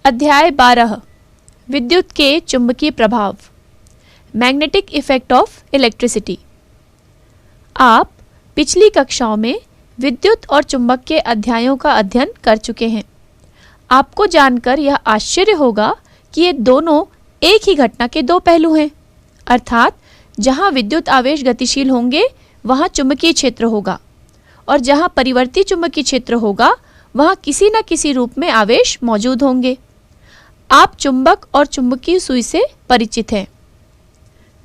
अध्याय 12 विद्युत के चुंबकीय प्रभाव मैग्नेटिक इफेक्ट ऑफ इलेक्ट्रिसिटी। आप पिछली कक्षाओं में विद्युत और चुंबक के अध्यायों का अध्ययन कर चुके हैं। आपको जानकर यह आश्चर्य होगा कि ये दोनों एक ही घटना के दो पहलू हैं, अर्थात जहाँ विद्युत आवेश गतिशील होंगे वहाँ चुंबकीय क्षेत्र होगा और जहाँ परिवर्ती चुंबकीय क्षेत्र होगा वहाँ किसी न किसी रूप में आवेश मौजूद होंगे। आप चुंबक और चुंबकीय सुई से परिचित हैं।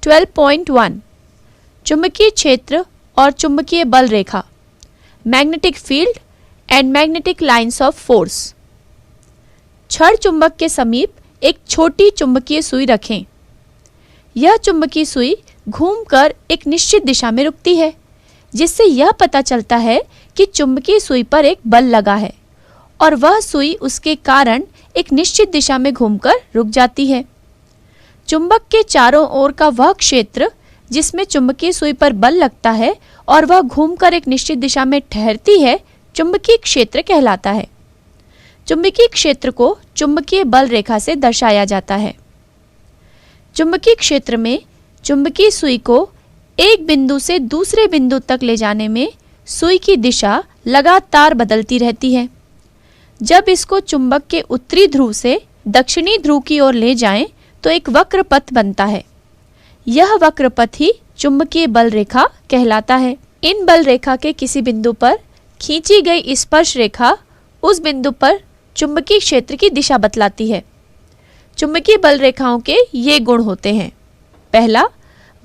12.1 चुंबकीय क्षेत्र और चुंबकीय बल रेखा magnetic field and magnetic lines of force. छड़ चुंबक के समीप एक छोटी चुंबकीय सुई रखें। यह चुंबकीय सुई घूमकर एक निश्चित दिशा में रुकती है, जिससे यह पता चलता है कि चुंबकीय सुई पर एक बल लगा है और वह सुई उसके कारण एक निश्चित दिशा में घूमकर रुक जाती है। चुंबक के चारों ओर का वह क्षेत्र जिसमें चुंबकीय सुई पर बल लगता है और वह घूमकर एक निश्चित दिशा में ठहरती है, चुंबकीय क्षेत्र कहलाता है। चुंबकीय क्षेत्र को चुंबकीय बल रेखा से दर्शाया जाता है। चुंबकीय क्षेत्र में चुंबकीय सुई को एक बिंदु से दूसरे बिंदु तक ले जाने में सुई की दिशा लगातार बदलती रहती है। जब इसको चुंबक के उत्तरी ध्रुव से दक्षिणी ध्रुव की ओर ले जाएं, तो एक वक्र पथ बनता है। यह वक्र पथ ही चुंबकीय बल रेखा कहलाता है। इन बल रेखा के किसी बिंदु पर खींची गई स्पर्श रेखा उस बिंदु पर चुंबकीय क्षेत्र की दिशा बतलाती है। चुंबकीय बल रेखाओं के ये गुण होते हैं। पहला,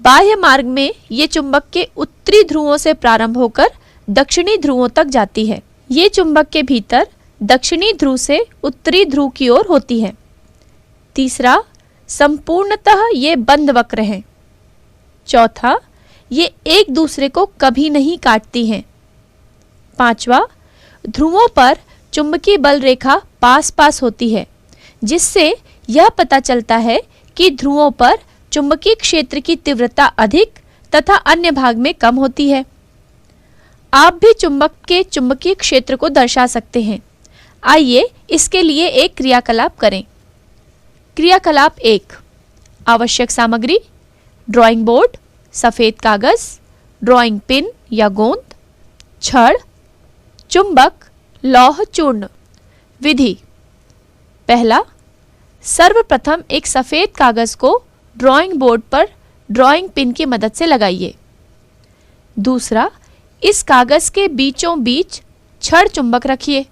बाह्य मार्ग में ये चुंबक के उत्तरी ध्रुवों से प्रारंभ होकर दक्षिणी ध्रुवों तक जाती है। ये चुंबक के भीतर दक्षिणी ध्रुव से उत्तरी ध्रुव की ओर होती है। तीसरा, संपूर्णतः ये बंद वक्र हैं। चौथा, ये एक दूसरे को कभी नहीं काटती हैं। पांचवा, ध्रुवों पर चुंबकीय बल रेखा पास पास होती है, जिससे यह पता चलता है कि ध्रुवों पर चुंबकीय क्षेत्र की तीव्रता अधिक तथा अन्य भाग में कम होती है। आप भी चुंबक के चुंबकीय क्षेत्र को दर्शा सकते हैं। आइए इसके लिए एक क्रियाकलाप करें। क्रियाकलाप 1, आवश्यक सामग्री: ड्राइंग बोर्ड, सफ़ेद कागज, ड्राइंग पिन या गोंद, छड़, चुंबक, लौह चूर्ण। विधि: पहला, सर्वप्रथम एक सफ़ेद कागज को ड्राइंग बोर्ड पर ड्राइंग पिन की मदद से लगाइए। दूसरा, इस कागज के बीचों बीच छड़ चुंबक रखिए।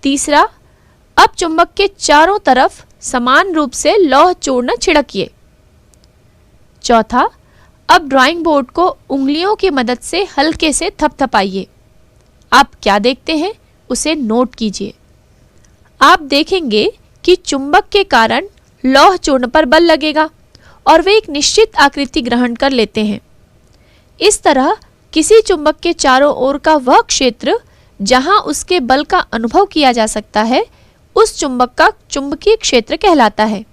तीसरा, अब चुंबक के चारों तरफ समान रूप से लौह चूर्ण छिड़किए। चौथा, अब ड्राइंग बोर्ड को उंगलियों की मदद से हल्के से थपथपाइए। आप क्या देखते हैं उसे नोट कीजिए। आप देखेंगे कि चुंबक के कारण लौह चूर्ण पर बल लगेगा और वे एक निश्चित आकृति ग्रहण कर लेते हैं। इस तरह किसी चुंबक के चारों ओर का वह क्षेत्र जहां उसके बल का अनुभव किया जा सकता है, उस चुंबक का चुंबकीय क्षेत्र कहलाता है।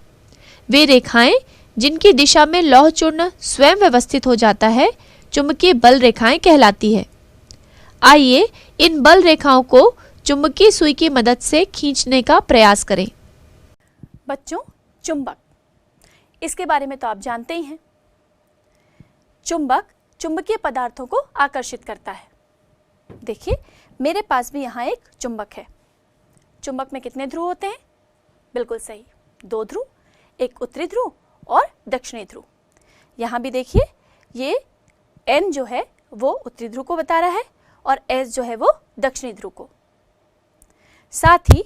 वे रेखाएं जिनकी दिशा में लौह चूर्ण स्वयं व्यवस्थित हो जाता है, चुंबकीय बल रेखाएं कहलाती है। आइए इन बल रेखाओं को चुंबकीय सुई की मदद से खींचने का प्रयास करें। बच्चों, चुंबक, इसके बारे में तो आप जानते ही हैं। चुंबक चुंबकीय पदार्थों को आकर्षित करता है। देखिए, मेरे पास भी यहाँ एक चुंबक है। चुंबक में कितने ध्रुव होते हैं? बिल्कुल सही, 2 ध्रुव, एक उत्तरी ध्रुव और दक्षिणी ध्रुव। यहाँ भी देखिए, ये N जो है वो उत्तरी ध्रुव को बता रहा है और S जो है वो दक्षिणी ध्रुव को। साथ ही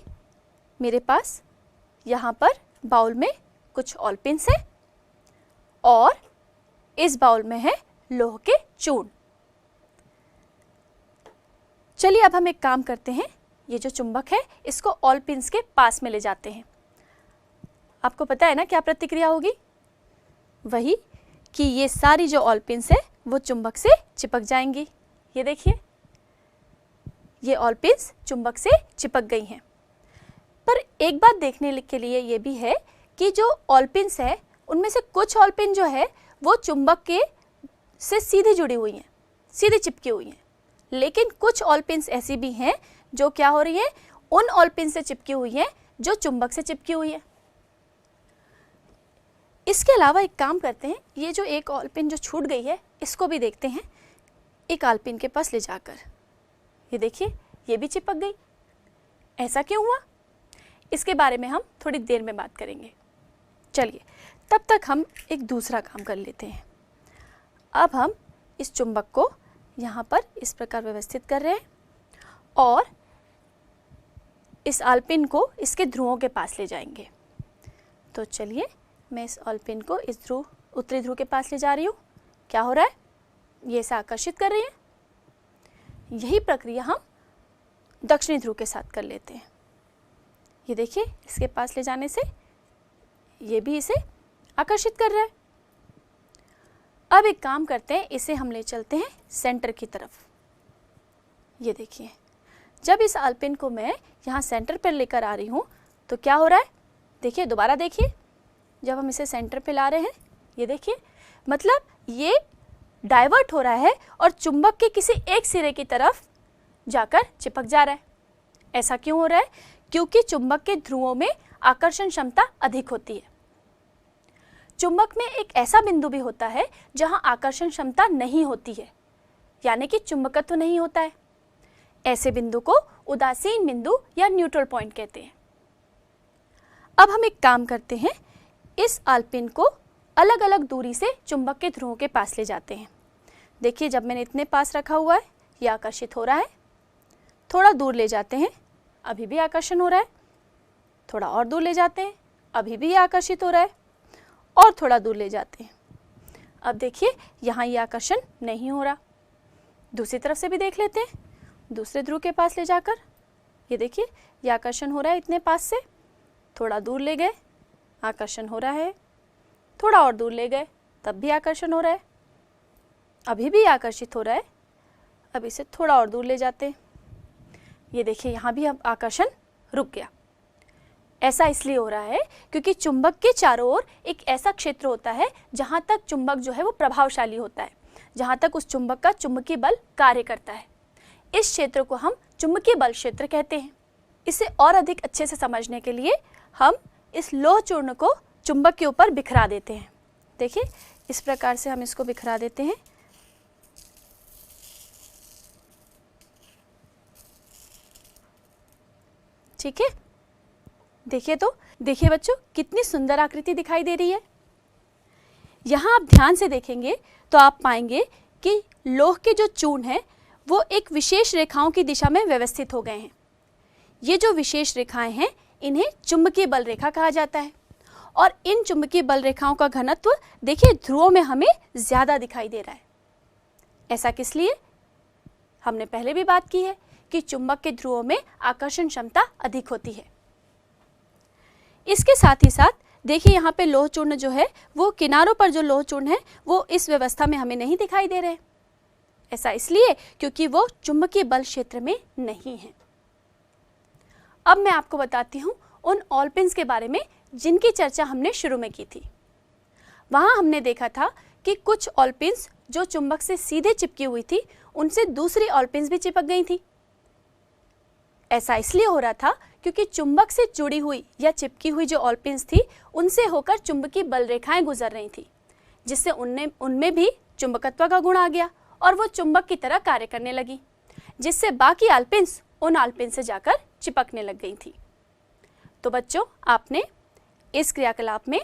मेरे पास यहाँ पर बाउल में कुछ ऑल पिन्स हैं और इस बाउल में है लोह के चूर्ण। चलिए अब हम एक काम करते हैं, ये जो चुंबक है इसको ऑल पिन्स के पास में ले जाते हैं। आपको पता है ना क्या प्रतिक्रिया होगी? वही कि ये सारी जो ऑल पिन्स है वो चुंबक से चिपक जाएंगी। ये देखिए, ये ऑल पिन्स चुंबक से चिपक गई हैं। पर एक बात देखने के लिए ये भी है कि जो ऑल पिन्स है उनमें से कुछ ऑल पिन जो है वो चुंबक के से सीधे जुड़ी हुई हैं, सीधे चिपकी हुई हैं। लेकिन कुछ ऑल पिन्स ऐसी भी हैं जो क्या हो रही है, उन ऑल पिन से चिपकी हुई हैं जो चुंबक से चिपकी हुई है। इसके अलावा एक काम करते हैं, ये जो एक ऑल पिन जो छूट गई है इसको भी देखते हैं एक ऑल पिन के पास ले जाकर। ये देखिए, ये भी चिपक गई। ऐसा क्यों हुआ, इसके बारे में हम थोड़ी देर में बात करेंगे। चलिए, तब तक हम एक दूसरा काम कर लेते हैं। अब हम इस चुंबक को यहाँ पर इस प्रकार व्यवस्थित कर रहे हैं और इस ऑल पिन को इसके ध्रुवों के पास ले जाएंगे। तो चलिए, मैं इस ऑल पिन को इस उत्तरी ध्रुव के पास ले जा रही हूँ। क्या हो रहा है, ये इसे आकर्षित कर रही है। यही प्रक्रिया हम दक्षिणी ध्रुव के साथ कर लेते हैं। ये देखिए, इसके पास ले जाने से ये भी इसे आकर्षित कर रहा है। अब एक काम करते हैं, इसे हम ले चलते हैं सेंटर की तरफ। ये देखिए, जब इस ऑल पिन को मैं यहाँ सेंटर पर लेकर आ रही हूँ तो क्या हो रहा है, देखिए, दोबारा देखिए, जब हम इसे सेंटर पे ला रहे हैं, ये देखिए, मतलब ये डाइवर्ट हो रहा है और चुंबक के किसी एक सिरे की तरफ जाकर चिपक जा रहा है। ऐसा क्यों हो रहा है, क्योंकि चुंबक के ध्रुवों में आकर्षण क्षमता अधिक होती है। चुंबक में एक ऐसा बिंदु भी होता है जहां आकर्षण क्षमता नहीं होती है, यानी कि चुंबकत्व नहीं होता है। ऐसे बिंदु को उदासीन बिंदु या न्यूट्रल पॉइंट कहते हैं। अब हम एक काम करते हैं, इस ऑल पिन को अलग अलग दूरी से चुंबक के ध्रुवों के पास ले जाते हैं। देखिए, जब मैंने इतने पास रखा हुआ है, यह आकर्षित हो रहा है। थोड़ा दूर ले जाते हैं, अभी भी आकर्षण हो रहा है। थोड़ा और दूर ले जाते हैं, अभी भी यह आकर्षित हो रहा है। और थोड़ा दूर ले जाते हैं, अब देखिए, यहाँ ये आकर्षण नहीं हो रहा। दूसरी तरफ से भी देख लेते हैं, दूसरे ध्रुव के पास ले जाकर। ये देखिए, ये आकर्षण हो रहा है इतने पास से। थोड़ा दूर ले गए, आकर्षण हो रहा है। थोड़ा और दूर ले गए, तब भी आकर्षण हो रहा है। अभी भी आकर्षित हो रहा है। अब इसे थोड़ा और दूर ले जाते हैं। ये देखिए, यहाँ भी अब आकर्षण रुक गया। ऐसा इसलिए हो रहा है क्योंकि चुंबक के चारों ओर एक ऐसा क्षेत्र होता है जहाँ तक चुंबक जो है वो प्रभावशाली होता है, जहाँ तक उस चुंबक का चुंबकीय बल कार्य करता है। इस क्षेत्र को हम चुंबकीय बल क्षेत्र कहते हैं। इसे और अधिक अच्छे से समझने के लिए हम इस लौह चूर्ण को चुंबक के ऊपर बिखरा देते हैं। देखिए, इस प्रकार से हम इसको बिखरा देते हैं। ठीक है, देखिए बच्चों, कितनी सुंदर आकृति दिखाई दे रही है। यहाँ आप ध्यान से देखेंगे तो आप पाएंगे कि लौह के जो चूर्ण हैं वो एक विशेष रेखाओं की दिशा में व्यवस्थित हो गए हैं। ये जो विशेष रेखाएं हैं, इन्हें चुंबकीय बल रेखा कहा जाता है। और इन चुंबकीय बल रेखाओं का घनत्व देखिए ध्रुवों में हमें ज्यादा दिखाई दे रहा है। ऐसा किस लिए? हमने पहले भी बात की है कि चुंबक के ध्रुवों में आकर्षण क्षमता अधिक होती है। इसके साथ ही साथ देखिए, यहाँ पे लौह चूर्ण जो है वो किनारों पर जो लौह चूर्ण है वो इस व्यवस्था में हमें नहीं दिखाई दे रहे। ऐसा इसलिए क्योंकि वो चुंबकीय बल क्षेत्र में नहीं है। अब मैं आपको बताती हूँ उन ऑल पिन्स के बारे में जिनकी चर्चा हमने शुरू में की थी। वहां हमने देखा था कि कुछ ऑल पिन्स जो चुंबक से सीधे चिपकी हुई थी, उनसे दूसरी ऑल पिन्स भी चिपक गई थी। ऐसा इसलिए हो रहा था क्योंकि चुंबक से जुड़ी हुई या चिपकी हुई जो ऑल पिन्स थी, उनसे होकर चुंबकीय बल रेखाएं गुजर रही थी, जिससे उनमें भी चुंबकत्व का गुण आ गया और वो चुंबक की तरह कार्य करने लगी, जिससे बाकी ऑल पिन्स उन ऑल पिन से जाकर चिपकने लग गई थी। तो बच्चों, आपने इस क्रियाकलाप में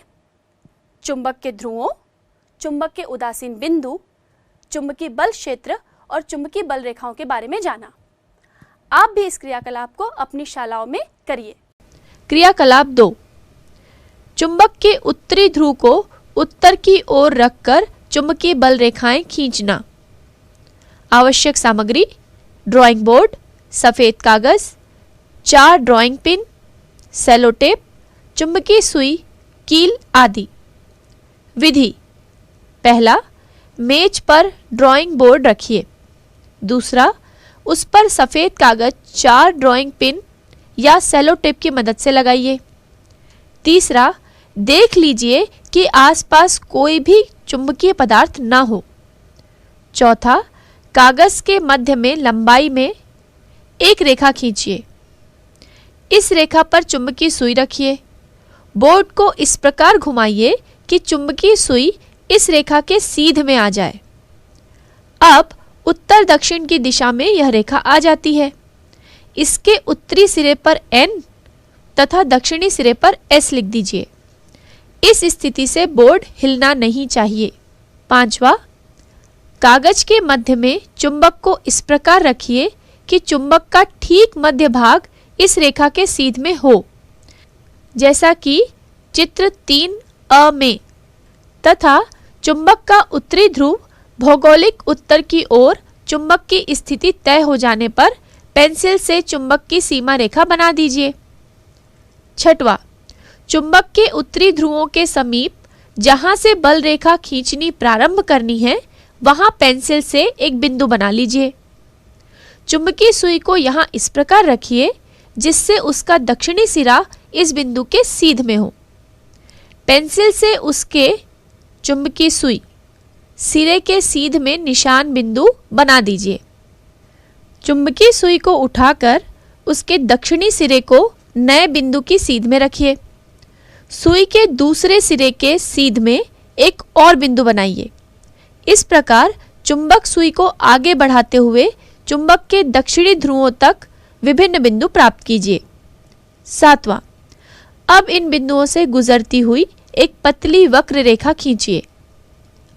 चुंबक के ध्रुवों, चुंबक के उदासीन बिंदु, चुंबकीय बल क्षेत्र और चुंबकीय बल रेखाओं के बारे में जाना। आप भी इस क्रियाकलाप को अपनी शालाओं में करिए। क्रियाकलाप 2, चुंबक के उत्तरी ध्रुव को उत्तर की ओर रखकर चुंबकीय बल रेखाएं खींचना। आवश्यक सामग्री: ड्राइंग बोर्ड, सफेद कागज, 4 ड्राइंग पिन, सेलो टेप, चुंबकीय सुई, कील आदि। विधि: पहला, मेज पर ड्राइंग बोर्ड रखिए। दूसरा, उस पर सफेद कागज 4 ड्राइंग पिन या सेलो टेप की मदद से लगाइए। तीसरा, देख लीजिए कि आसपास कोई भी चुंबकीय पदार्थ ना हो। चौथा, कागज के मध्य में लंबाई में एक रेखा खींचिए। इस रेखा पर चुंबकीय सुई रखिए। बोर्ड को इस प्रकार घुमाइए कि चुंबकीय सुई इस रेखा के सीध में आ जाए। अब उत्तर दक्षिण की दिशा में यह रेखा आ जाती है। इसके उत्तरी सिरे पर N तथा दक्षिणी सिरे पर S लिख दीजिए। इस स्थिति से बोर्ड हिलना नहीं चाहिए। 5वां, कागज के मध्य में चुंबक को इस प्रकार रखिए कि चुंबक का ठीक मध्य भाग इस रेखा के सीध में हो, जैसा कि चित्र 3A में, तथा चुंबक का उत्तरी ध्रुव भौगोलिक उत्तर की ओर चुंबक की स्थिति तय हो जाने पर पेंसिल से चुंबक की सीमा रेखा बना दीजिए। 6वां, चुंबक के उत्तरी ध्रुवों के समीप जहां से बल रेखा खींचनी प्रारंभ करनी है वहां पेंसिल से एक बिंदु बना लीजिए। चुंबकीय सुई को यहां इस प्रकार रखिए जिससे उसका दक्षिणी सिरा इस बिंदु के सीध में हो। पेंसिल से उसके चुंबकीय सुई सिरे के सीध में निशान बिंदु बना दीजिए। चुंबकीय सुई को उठाकर उसके दक्षिणी सिरे को नए बिंदु की सीध में रखिए। सुई के दूसरे सिरे के सीध में एक और बिंदु बनाइए। इस प्रकार चुंबक सुई को आगे बढ़ाते हुए चुंबक के दक्षिणी ध्रुवों तक विभिन्न बिंदु प्राप्त कीजिए। 7वां, अब इन बिंदुओं से गुजरती हुई एक पतली वक्र रेखा खींचिए।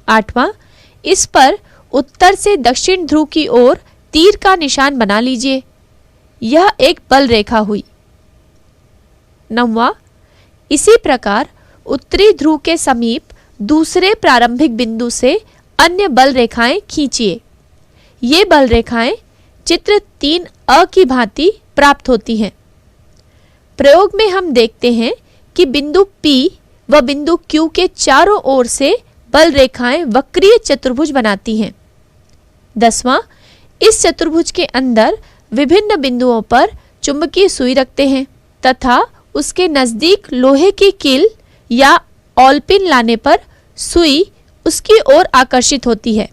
8वां, इस पर उत्तर से दक्षिण ध्रुव की ओर तीर का निशान बना लीजिए। यह एक बल रेखा हुई। 9वां, इसी प्रकार उत्तरी ध्रुव के समीप दूसरे प्रारंभिक बिंदु से अन्य बल रेखाएं खींचिए। ये बल रेखाएं चित्र 3A की भांति प्राप्त होती हैं। प्रयोग में हम देखते हैं कि बिंदु P व बिंदु Q के चारों ओर से बल रेखाएं वक्रीय चतुर्भुज बनाती हैं। 10वां, इस चतुर्भुज के अंदर विभिन्न बिंदुओं पर चुंबकीय सुई रखते हैं तथा उसके नजदीक लोहे की कील या ऑलपिन लाने पर सुई उसकी ओर आकर्षित होती है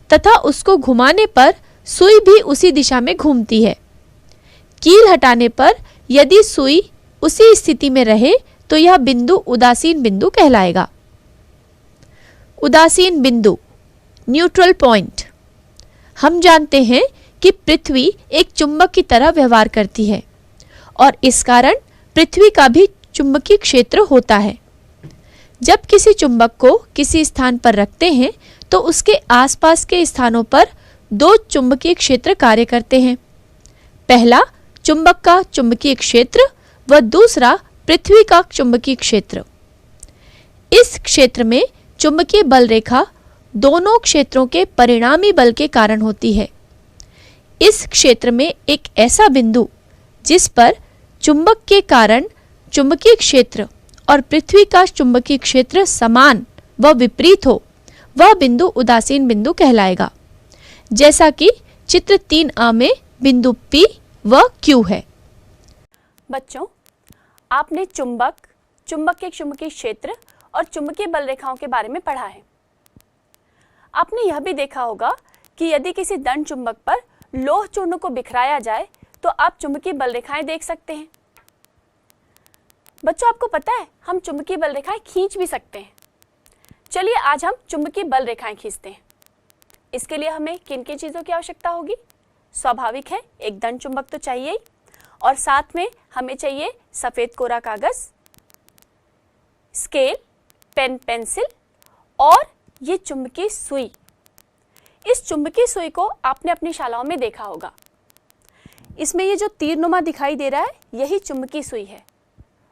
तथा उसको घुमाने पर सुई भी उसी दिशा में घूमती है। कील हटाने पर यदि सुई उसी स्थिति में रहे तो यह बिंदु उदासीन बिंदु कहलाएगा। उदासीन बिंदु, न्यूट्रल पॉइंट। हम जानते हैं कि पृथ्वी एक चुंबक की तरह व्यवहार करती है और इस कारण पृथ्वी का भी चुंबकीय क्षेत्र होता है। जब किसी चुंबक को किसी स्थान पर रखते हैं तो उसके आसपास के स्थानों पर दो चुंबकीय क्षेत्र कार्य करते हैं। पहला चुंबक का चुंबकीय क्षेत्र व दूसरा पृथ्वी का चुंबकीय क्षेत्र। इस क्षेत्र में चुंबकीय बल रेखा दोनों क्षेत्रों के परिणामी बल के कारण होती है। इस क्षेत्र में एक ऐसा बिंदु जिस पर चुंबक के कारण चुंबकीय क्षेत्र और पृथ्वी का चुंबकीय क्षेत्र समान व विपरीत हो, वह बिंदु उदासीन बिंदु कहलाएगा, जैसा कि चित्र 3A में बिंदु P व Q है। बच्चों, आपने चुंबक, चुंबक के चुंबकीय क्षेत्र और चुंबकीय बल रेखाओं के बारे में पढ़ा है। आपने यह भी देखा होगा कि यदि किसी दंड चुंबक पर लौह चूर्ण को बिखराया जाए तो आप चुंबकीय बल रेखाएं देख सकते हैं। बच्चों, आपको पता है हम चुंबकीय बल रेखाएं खींच भी सकते हैं। चलिए आज हम चुंबकीय बल रेखाएं खींचते हैं। इसके लिए हमें किन किन चीजों की आवश्यकता होगी? स्वाभाविक है, एक दंड चुंबक तो चाहिए ही, और साथ में हमें चाहिए सफेद कोरा कागज, स्केल, पेन, पेंसिल और ये चुंबकीय सुई। इस चुंबकीय सुई को आपने अपनी शालाओं में देखा होगा। इसमें ये जो तीरनुमा दिखाई दे रहा है यही चुंबकीय सुई है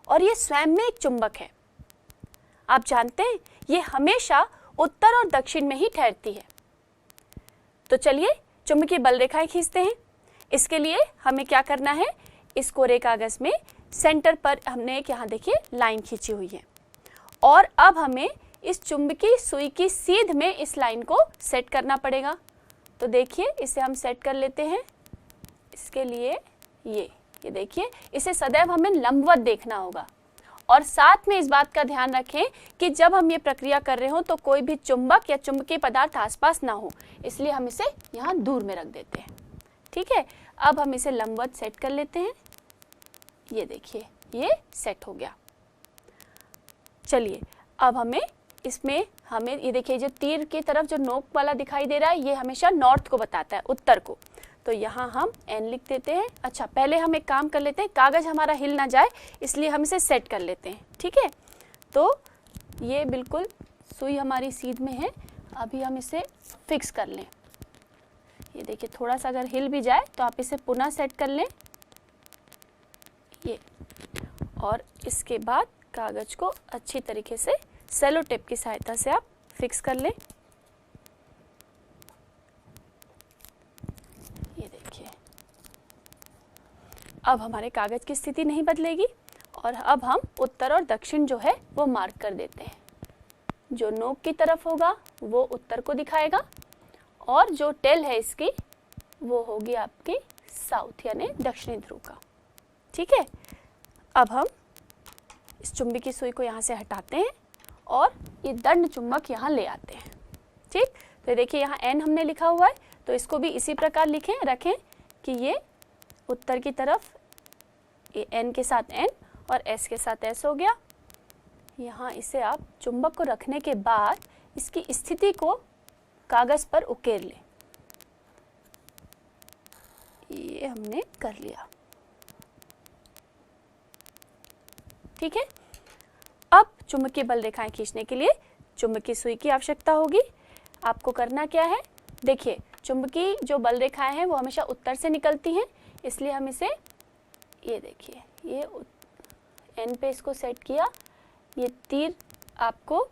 और ये स्वयं में एक चुंबक है। आप जानते हैं ये हमेशा उत्तर और दक्षिण में ही ठहरती है। तो चलिए चुंबकीय बल रेखाएं खींचते हैं। इसके लिए हमें क्या करना है? इस कोरे कागज में सेंटर पर हमने एक यहाँ देखिए लाइन खींची हुई है और अब हमें इस चुंबकीय सुई की सीध में इस लाइन को सेट करना पड़ेगा। तो देखिए इसे हम सेट कर लेते हैं। इसके लिए ये देखिए, इसे सदैव हमें लंबवत देखना होगा और साथ में इस बात का ध्यान रखें कि जब हम ये प्रक्रिया कर रहे हो तो कोई भी चुंबक या चुंबकीय पदार्थ आसपास ना हो, इसलिए हम इसे यहाँ दूर में रख देते हैं। ठीक है, अब हम इसे लंबवत सेट कर लेते हैं। ये देखिए ये सेट हो गया। चलिए अब हमें ये देखिए जो तीर की तरफ जो नोक वाला दिखाई दे रहा है ये हमेशा नॉर्थ को बताता है, उत्तर को। तो यहाँ हम एन लिख देते हैं। अच्छा, पहले हम एक काम कर लेते हैं, कागज़ हमारा हिल ना जाए इसलिए हम इसे सेट कर लेते हैं, ठीक है। तो ये बिल्कुल सुई हमारी सीध में है, अभी हम इसे फिक्स कर लें। ये देखिए थोड़ा सा अगर हिल भी जाए तो आप इसे पुनः सेट कर लें ये, और इसके बाद कागज़ को अच्छी तरीके से सेलो टेप की सहायता से आप फिक्स कर लें। ये देखिए अब हमारे कागज़ की स्थिति नहीं बदलेगी, और अब हम उत्तर और दक्षिण जो है वो मार्क कर देते हैं। जो नोक की तरफ होगा वो उत्तर को दिखाएगा, और जो टेल है इसकी वो होगी आपकी साउथ यानी दक्षिणी ध्रुव का, ठीक है। अब हम इस चुंबी की सुई को यहाँ से हटाते हैं और ये दंड चुंबक यहाँ ले आते हैं, ठीक। तो देखिए यहाँ एन हमने लिखा हुआ है, तो इसको भी इसी प्रकार रखें कि ये उत्तर की तरफ ये एन के साथ एन और एस के साथ एस हो गया। यहाँ इसे आप चुंबक को रखने के बाद इसकी स्थिति को कागज पर उकेर लें। ये हमने कर लिया, ठीक है। अब चुंबकीय बल रेखाएं खींचने के लिए चुंबकीय सुई की आवश्यकता होगी। आपको करना क्या है, देखिए चुंबकीय जो बल रेखाएं हैं वो हमेशा उत्तर से निकलती हैं, इसलिए हम इसे ये देखिए ये एन पे इसको सेट किया। ये तीर आपको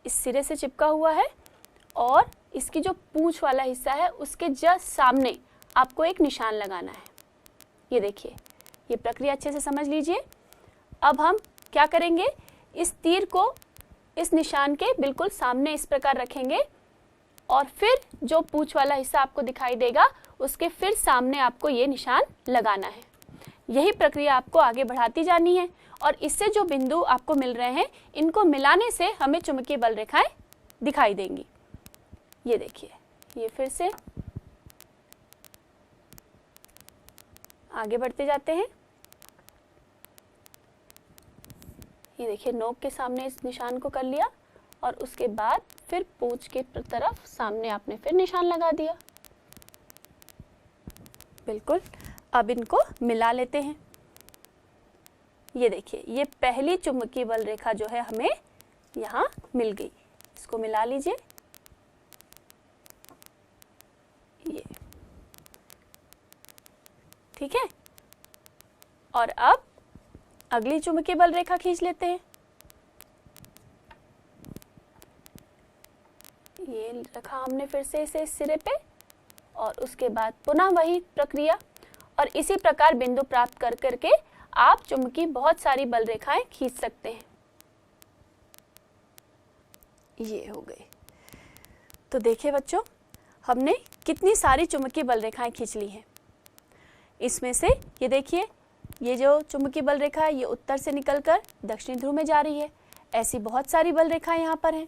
इस सिरे से चिपका हुआ है और इसकी जो पूंछ वाला हिस्सा है उसके जस्ट सामने आपको एक निशान लगाना है। ये देखिए ये प्रक्रिया अच्छे से समझ लीजिए। अब हम क्या करेंगे, इस तीर को इस निशान के बिल्कुल सामने इस प्रकार रखेंगे और फिर जो पूंछ वाला हिस्सा आपको दिखाई देगा उसके फिर सामने आपको ये निशान लगाना है। यही प्रक्रिया आपको आगे बढ़ाती जानी है और इससे जो बिंदु आपको मिल रहे हैं इनको मिलाने से हमें चुंबकीय बल रेखाएं दिखाई देंगी। ये देखिए ये फिर से आगे बढ़ते जाते हैं। ये देखिए नोक के सामने इस निशान को कर लिया और उसके बाद फिर पूंछ के तरफ सामने आपने फिर निशान लगा दिया। बिल्कुल, अब इनको मिला लेते हैं। ये देखिए ये पहली चुंबकीय बल रेखा जो है हमें यहाँ मिल गई, इसको मिला लीजिए। ये ठीक है, और अब अगली चुंबकीय बल रेखा खींच लेते हैं। ये रखा हमने फिर से इसे इस सिरे पे और उसके बाद पुनः वही प्रक्रिया और इसी प्रकार बिंदु प्राप्त कर करके आप चुंबकीय बहुत सारी बल रेखाएं खींच सकते हैं। ये हो गई। तो देखिए बच्चों, हमने कितनी सारी चुंबकीय बल रेखाएं खींच ली हैं। इसमें से ये देखिए ये जो चुंबकीय बल रेखा है ये उत्तर से निकलकर दक्षिणी ध्रुव में जा रही है। ऐसी बहुत सारी बल रेखाएं यहाँ पर हैं।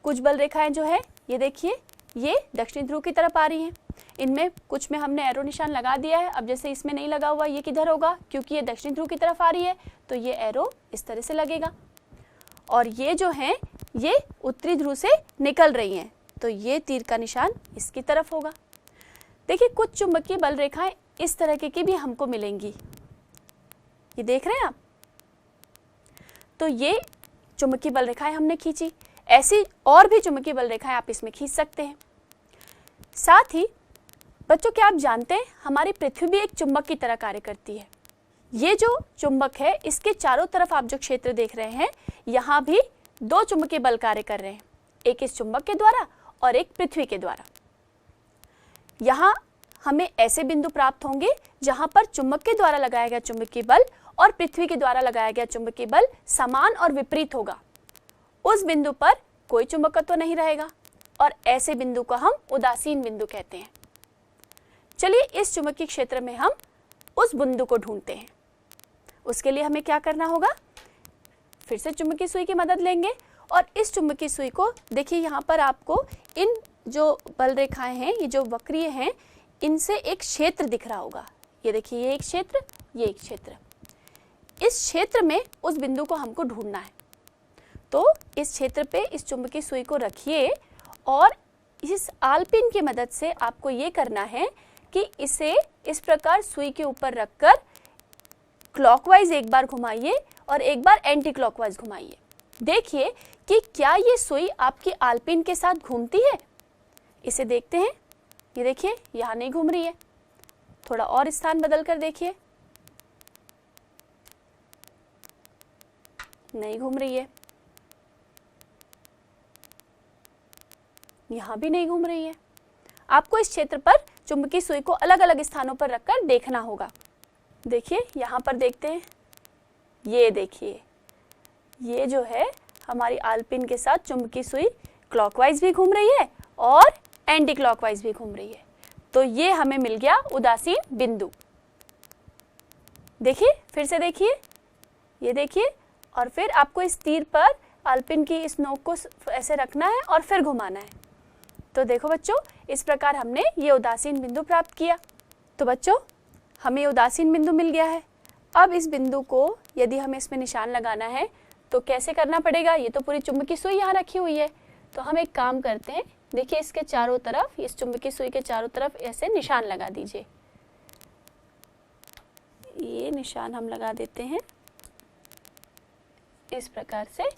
कुछ बल रेखाएं जो है ये देखिए ये दक्षिणी ध्रुव की तरफ आ रही हैं। इनमें कुछ में हमने एरो निशान लगा दिया है। अब जैसे इसमें नहीं लगा हुआ, ये किधर होगा, क्योंकि ये दक्षिणी ध्रुव की तरफ आ रही है तो ये एरो इस तरह से लगेगा। और ये जो हैं ये उत्तरी ध्रुव से निकल रही हैं तो ये तीर का निशान इसकी तरफ होगा। देखिए कुछ चुंबकीय बल रेखाएं इस तरह की भी हमको मिलेंगी। ये देख रहे हैं आप। तो ये चुंबकीय बल रेखाएं हमने खींची। ऐसी और भी चुंबकीय बल रेखाएं आप इसमें खींच सकते हैं। साथ ही बच्चों, क्या आप जानते हैं हमारी पृथ्वी भी एक चुंबक की तरह कार्य करती है। ये जो चुंबक है इसके चारों तरफ आप जो क्षेत्र देख रहे हैं यहाँ भी दो चुंबकीय बल कार्य कर रहे हैं, एक इस चुंबक के द्वारा और एक पृथ्वी के द्वारा। यहाँ हमें ऐसे बिंदु प्राप्त होंगे जहां पर चुंबक के द्वारा लगाया गया चुंबकीय बल और पृथ्वी के द्वारा लगाया गया चुंबकीय बल समान और विपरीत होगा। उस बिंदु पर कोई चुंबकत्व नहीं रहेगा और ऐसे बिंदु को हम उदासीन बिंदु कहते हैं। चलिए इस चुंबकीय क्षेत्र में हम उस बिंदु को ढूंढते हैं। उसके लिए हमें क्या करना होगा, फिर से चुंबकीय सुई की मदद लेंगे और इस चुंबकीय सुई को देखिए यहाँ पर आपको इन जो बल रेखाएं हैं, ये जो वक्रीय हैं, इनसे एक क्षेत्र दिख रहा होगा। ये देखिए ये एक क्षेत्र, ये एक क्षेत्र। इस क्षेत्र में उस बिंदु को हमको ढूंढना है। तो इस क्षेत्र पे इस चुंबकीय सुई को रखिए और इस आलपिन की मदद से आपको ये करना है कि इसे इस प्रकार सुई के ऊपर रखकर क्लॉकवाइज एक बार घुमाइए और एक बार एंटी क्लॉकवाइज घुमाइए। देखिए कि क्या ये सुई आपकी आलपिन के साथ घूमती है। इसे देखते हैं। ये देखिए यहाँ नहीं घूम रही है। थोड़ा और स्थान बदल कर देखिए, नहीं घूम रही है। यहाँ भी नहीं घूम रही है। आपको इस क्षेत्र पर चुंबकीय सुई को अलग अलग स्थानों पर रखकर देखना होगा। देखिए यहाँ पर देखते हैं। ये देखिए, ये जो है हमारी आलपिन के साथ चुंबकीय सुई क्लॉकवाइज भी घूम रही है और एंटी क्लॉकवाइज भी घूम रही है। तो ये हमें मिल गया उदासीन बिंदु। देखिए, फिर से देखिए, ये देखिए, और फिर आपको इस तीर पर आलपिन की इस नोक को ऐसे रखना है और फिर घुमाना है। तो देखो बच्चों, इस प्रकार हमने ये उदासीन बिंदु प्राप्त किया। तो बच्चों, हमें उदासीन बिंदु मिल गया है। अब इस बिंदु को यदि हमें इसमें निशान लगाना है तो कैसे करना पड़ेगा। ये तो पूरी चुंबकीय सुई यहाँ रखी हुई है। तो हम एक काम करते हैं, देखिए इसके चारों तरफ, इस चुंबकीय सुई के चारों तरफ ऐसे निशान लगा दीजिए। ये निशान हम लगा देते हैं इस प्रकार से।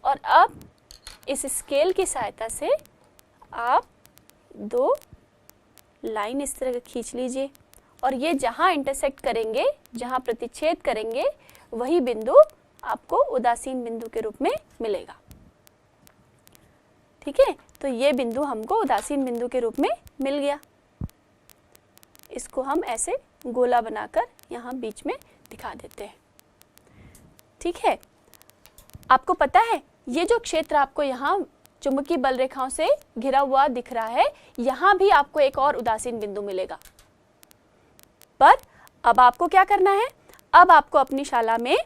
और अब इस स्केल की सहायता से आप दो लाइन इस तरह खींच लीजिए और ये जहाँ इंटरसेक्ट करेंगे, जहाँ प्रतिच्छेद करेंगे, वही बिंदु आपको उदासीन बिंदु के रूप में मिलेगा। ठीक है, तो ये बिंदु हमको उदासीन बिंदु के रूप में मिल गया। इसको हम ऐसे गोला बनाकर यहाँ बीच में दिखा देते हैं। ठीक है, आपको पता है ये जो क्षेत्र आपको यहाँ चुंबकीय बल रेखाओं से घिरा हुआ दिख रहा है, यहाँ भी आपको एक और उदासीन बिंदु मिलेगा। पर अब आपको क्या करना है, अब आपको अपनी शाला में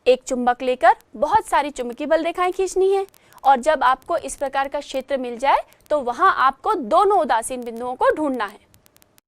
एक चुंबक लेकर बहुत सारी चुंबकीय बल रेखाएं खींचनी है और जब आपको इस प्रकार का क्षेत्र मिल जाए तो वहां आपको दोनों उदासीन बिंदुओं को ढूंढना है।